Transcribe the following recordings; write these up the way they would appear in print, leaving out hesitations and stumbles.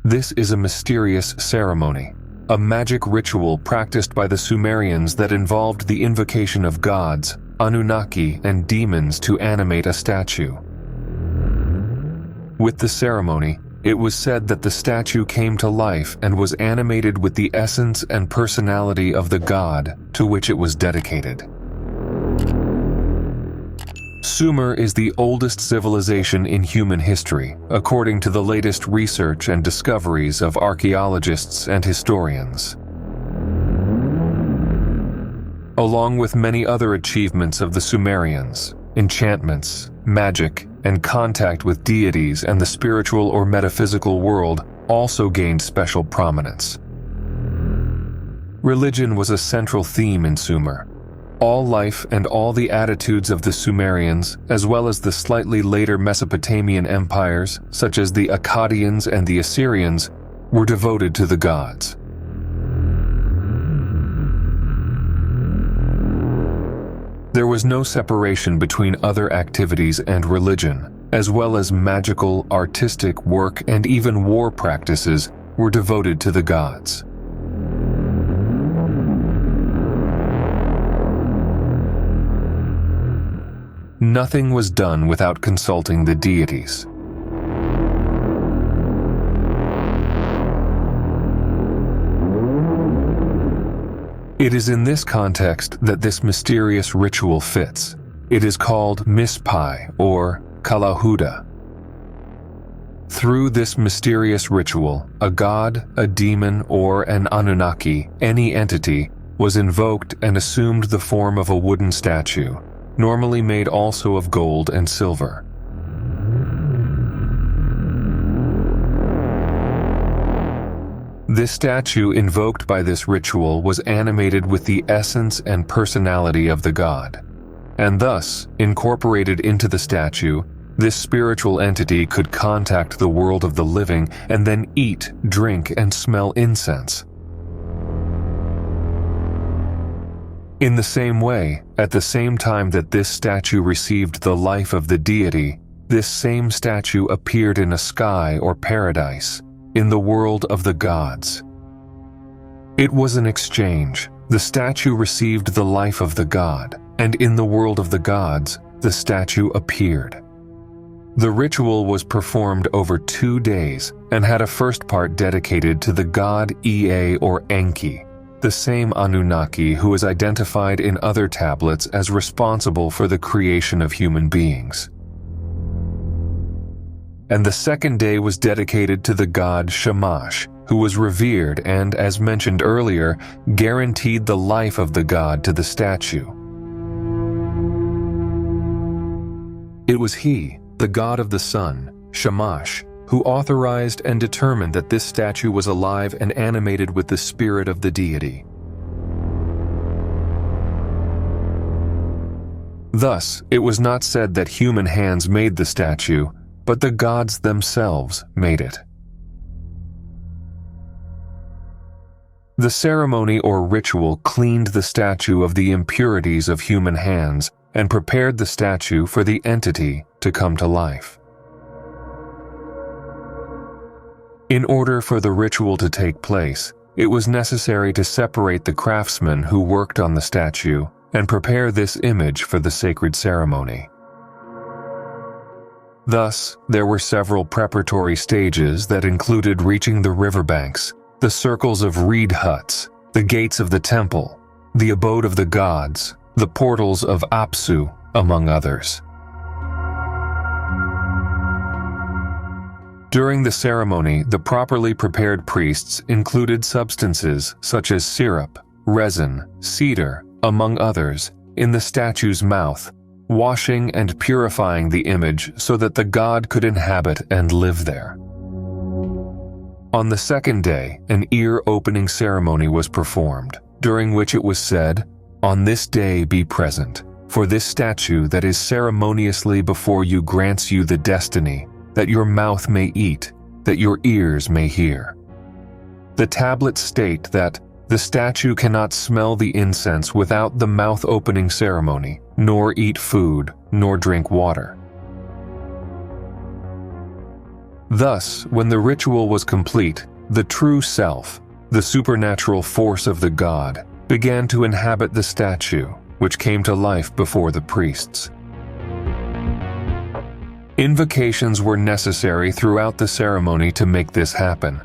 This is a mysterious ceremony, a magic ritual practiced by the Sumerians that involved the invocation of gods, Anunnaki, and demons to animate a statue. With the ceremony, it was said that the statue came to life and was animated with the essence and personality of the god to which it was dedicated. Sumer is the oldest civilization in human history, according to the latest research and discoveries of archaeologists and historians. Along with many other achievements of the Sumerians, enchantments, magic, and contact with deities and the spiritual or metaphysical world also gained special prominence. Religion was a central theme in Sumer. All life and all the attitudes of the Sumerians, as well as the slightly later Mesopotamian empires, such as the Akkadians and the Assyrians, were devoted to the gods. There was no separation between other activities and religion, as well as magical, artistic work and even war practices were devoted to the gods. Nothing was done without consulting the deities. It is in this context that this mysterious ritual fits. It is called Mispai or Kalahuda. Through this mysterious ritual, a god, a demon, or an Anunnaki, any entity, was invoked and assumed the form of a wooden statue, normally made also of gold and silver. This statue invoked by this ritual was animated with the essence and personality of the god, and thus, incorporated into the statue, this spiritual entity could contact the world of the living and then eat, drink, and smell incense. In the same way, at the same time that this statue received the life of the deity, this same statue appeared in a sky or paradise, in the world of the gods. It was an exchange. The statue received the life of the god, and in the world of the gods, the statue appeared. The ritual was performed over 2 days and had a first part dedicated to the god Ea or Enki, the same Anunnaki who is identified in other tablets as responsible for the creation of human beings. And the second day was dedicated to the god Shamash, who was revered and, as mentioned earlier, guaranteed the life of the god to the statue. It was he, the god of the sun, Shamash, who authorized and determined that this statue was alive and animated with the spirit of the deity. Thus, it was not said that human hands made the statue, but the gods themselves made it. The ceremony or ritual cleaned the statue of the impurities of human hands and prepared the statue for the entity to come to life. In order for the ritual to take place, it was necessary to separate the craftsmen who worked on the statue and prepare this image for the sacred ceremony. Thus, there were several preparatory stages that included reaching the riverbanks, the circles of reed huts, the gates of the temple, the abode of the gods, the portals of Apsu, among others. During the ceremony, the properly prepared priests included substances such as syrup, resin, cedar, among others, in the statue's mouth, washing and purifying the image so that the god could inhabit and live there. On the second day, an ear-opening ceremony was performed, during which it was said, "On this day be present, for this statue that is ceremoniously before you grants you the destiny that your mouth may eat, that your ears may hear." The tablets state that the statue cannot smell the incense without the mouth-opening ceremony, nor eat food, nor drink water. Thus, when the ritual was complete, the true self, the supernatural force of the god, began to inhabit the statue, which came to life before the priests. Invocations were necessary throughout the ceremony to make this happen.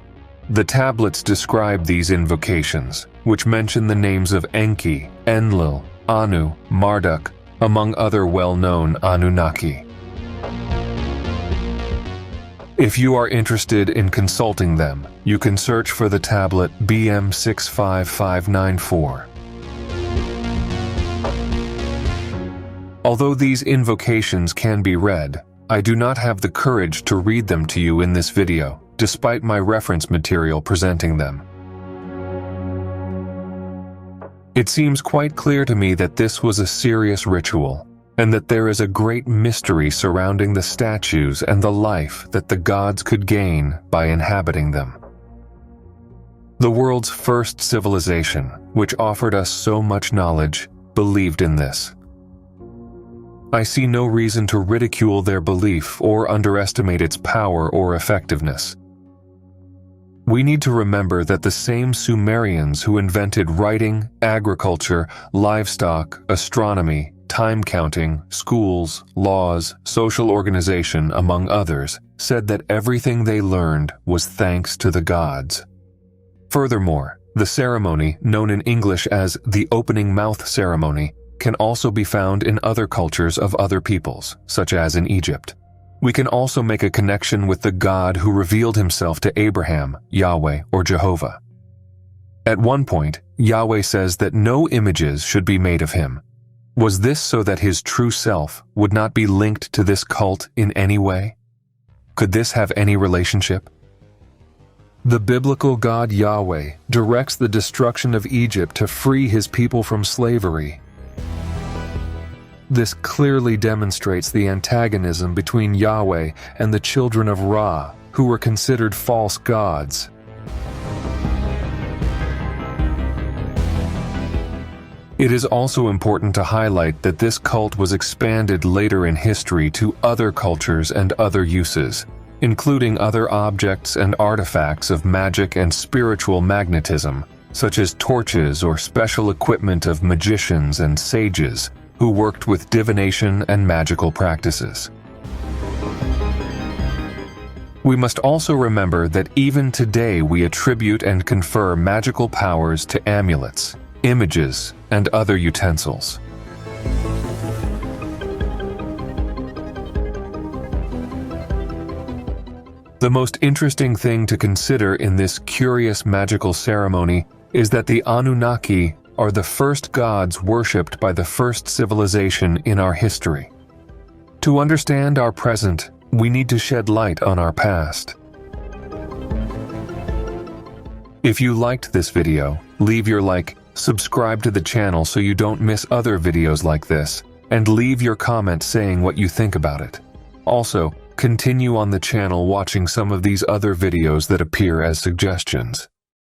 The tablets describe these invocations, which mention the names of Enki, Enlil, Anu, Marduk, among other well-known Anunnaki. If you are interested in consulting them, you can search for the tablet BM 65594. Although these invocations can be read, I do not have the courage to read them to you in this video, despite my reference material presenting them. It seems quite clear to me that this was a serious ritual, and that there is a great mystery surrounding the statues and the life that the gods could gain by inhabiting them. The world's first civilization, which offered us so much knowledge, believed in this. I see no reason to ridicule their belief or underestimate its power or effectiveness. We need to remember that the same Sumerians who invented writing, agriculture, livestock, astronomy, time counting, schools, laws, social organization, among others, said that everything they learned was thanks to the gods. Furthermore, the ceremony, known in English as the opening mouth ceremony, can also be found in other cultures of other peoples, such as in Egypt. We can also make a connection with the God who revealed himself to Abraham, Yahweh, or Jehovah. At one point, Yahweh says that no images should be made of him. Was this so that his true self would not be linked to this cult in any way? Could this have any relationship? The biblical God Yahweh directs the destruction of Egypt to free his people from slavery. This clearly demonstrates the antagonism between Yahweh and the children of Ra, who were considered false gods. It is also important to highlight that this cult was expanded later in history to other cultures and other uses, including other objects and artifacts of magic and spiritual magnetism, such as torches or special equipment of magicians and sages who worked with divination and magical practices. We must also remember that even today we attribute and confer magical powers to amulets, images, and other utensils. The most interesting thing to consider in this curious magical ceremony is that the Anunnaki are the first gods worshipped by the first civilization in our history. To understand our present, we need to shed light on our past. If you liked this video, leave your like, subscribe to the channel so you don't miss other videos like this, and leave your comment saying what you think about it. Also, continue on the channel watching some of these other videos that appear as suggestions.